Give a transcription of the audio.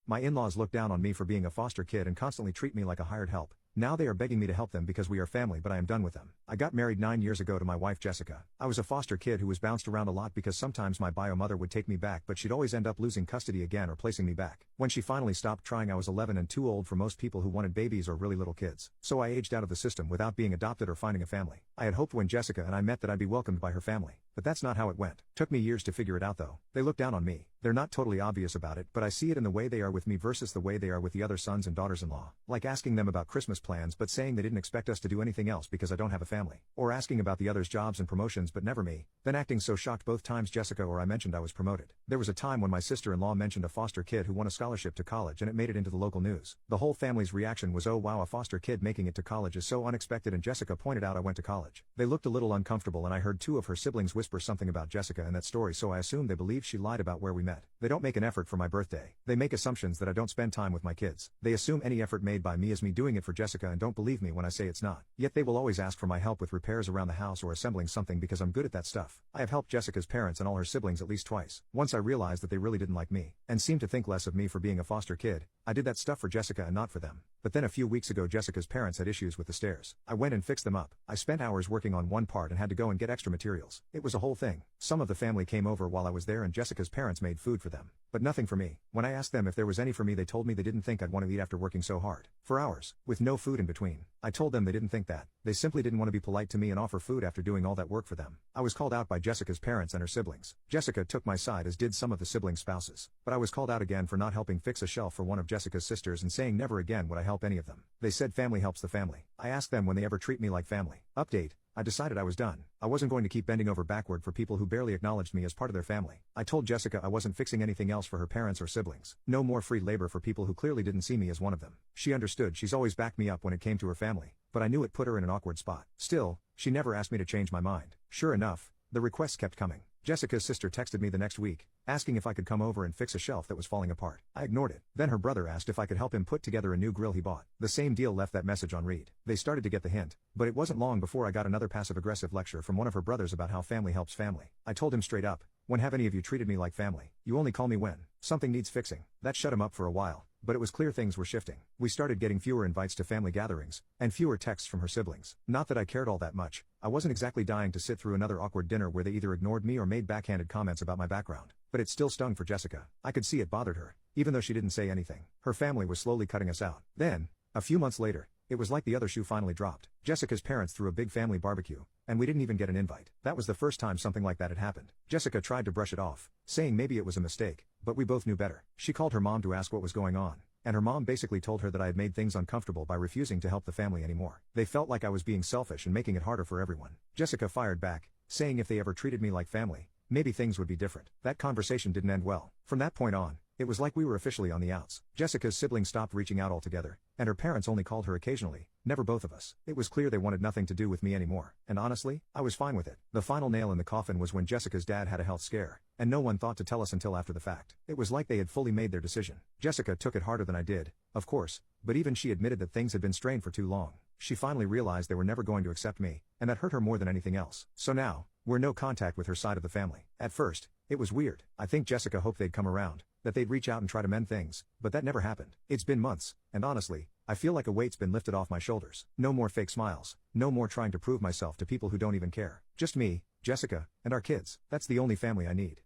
My in-laws look down on me for being a foster kid and constantly treat me like a hired help. Now they are begging me to help them because we are family, but I am done with them. I got married 9 years ago to my wife Jessica. I was a foster kid who was bounced around a lot because sometimes my bio mother would take me back, but she'd always end up losing custody again or placing me back. When she finally stopped trying, I was 11 and too old for most people who wanted babies or really little kids. So I aged out of the system without being adopted or finding a family. I had hoped when Jessica and I met that I'd be welcomed by her family. But that's not how it went. Took me years to figure it out though. They look down on me. They're not totally obvious about it, but I see it in the way they are with me versus the way they are with the other sons and daughters-in-law. Like asking them about Christmas plans but saying they didn't expect us to do anything else because I don't have a family. Or asking about the others' jobs and promotions but never me. Then acting so shocked both times Jessica or I mentioned I was promoted. There was a time when my sister-in-law mentioned a foster kid who won a scholarship to college and it made it into the local news. The whole family's reaction was, "Oh wow, a foster kid making it to college is so unexpected," and Jessica pointed out I went to college. They looked a little uncomfortable and I heard two of her siblings whisper something about Jessica in that story, so I assumed they believed she lied about where we met. They don't make an effort for my birthday. They make assumptions that I don't spend time with my kids. They assume any effort made by me is me doing it for Jessica and don't believe me when I say it's not. Yet they will always ask for my help with repairs around the house or assembling something because I'm good at that stuff. I have helped Jessica's parents and all her siblings at least twice. Once I realized that they really didn't like me and seemed to think less of me for being a foster kid, I did that stuff for Jessica and not for them. But then a few weeks ago Jessica's parents had issues with the stairs. I went and fixed them up. I spent hours working on one part and had to go and get extra materials. It was a whole thing. Some of the family came over while I was there and Jessica's parents made food for them. But nothing for me. When I asked them if there was any for me, they told me they didn't think I'd want to eat after working so hard. For hours, with no food in between. I told them they didn't think that. They simply didn't want to be polite to me and offer food after doing all that work for them. I was called out by Jessica's parents and her siblings. Jessica took my side as did some of the siblings' spouses. But I was called out again for not helping fix a shelf for one of Jessica's sisters and saying never again would I help any of them. They said family helps the family. I asked them when they ever treat me like family. Update. I decided I was done. I wasn't going to keep bending over backward for people who barely acknowledged me as part of their family. I told Jessica I wasn't fixing anything else for her parents or siblings. No more free labor for people who clearly didn't see me as one of them. She understood. She's always backed me up when it came to her family. But I knew it put her in an awkward spot. Still, she never asked me to change my mind. Sure enough, the requests kept coming. Jessica's sister texted me the next week, asking if I could come over and fix a shelf that was falling apart. I ignored it. Then her brother asked if I could help him put together a new grill he bought. The same deal left that message on read. They started to get the hint, but it wasn't long before I got another passive-aggressive lecture from one of her brothers about how family helps family. I told him straight up, "When have any of you treated me like family? You only call me when something needs fixing." That shut him up for a while. But it was clear things were shifting. We started getting fewer invites to family gatherings, and fewer texts from her siblings. Not that I cared all that much. I wasn't exactly dying to sit through another awkward dinner where they either ignored me or made backhanded comments about my background. But it still stung for Jessica. I could see it bothered her, even though she didn't say anything. Her family was slowly cutting us out. Then, a few months later, it was like the other shoe finally dropped. Jessica's parents threw a big family barbecue, and we didn't even get an invite. That was the first time something like that had happened. Jessica tried to brush it off, saying maybe it was a mistake, but we both knew better. She called her mom to ask what was going on, and her mom basically told her that I had made things uncomfortable by refusing to help the family anymore. They felt like I was being selfish and making it harder for everyone. Jessica fired back, saying if they ever treated me like family, maybe things would be different. That conversation didn't end well. From that point on, it was like we were officially on the outs. Jessica's siblings stopped reaching out altogether, and her parents only called her occasionally, never both of us. It was clear they wanted nothing to do with me anymore, and honestly, I was fine with it. The final nail in the coffin was when Jessica's dad had a health scare, and no one thought to tell us until after the fact. It was like they had fully made their decision. Jessica took it harder than I did, of course, but even she admitted that things had been strained for too long. She finally realized they were never going to accept me, and that hurt her more than anything else. So now, we're no contact with her side of the family. At first, it was weird. I think Jessica hoped they'd come around, that they'd reach out and try to mend things, but that never happened. It's been months, and honestly, I feel like a weight's been lifted off my shoulders. No more fake smiles, no more trying to prove myself to people who don't even care. Just me, Jessica, and our kids. That's the only family I need.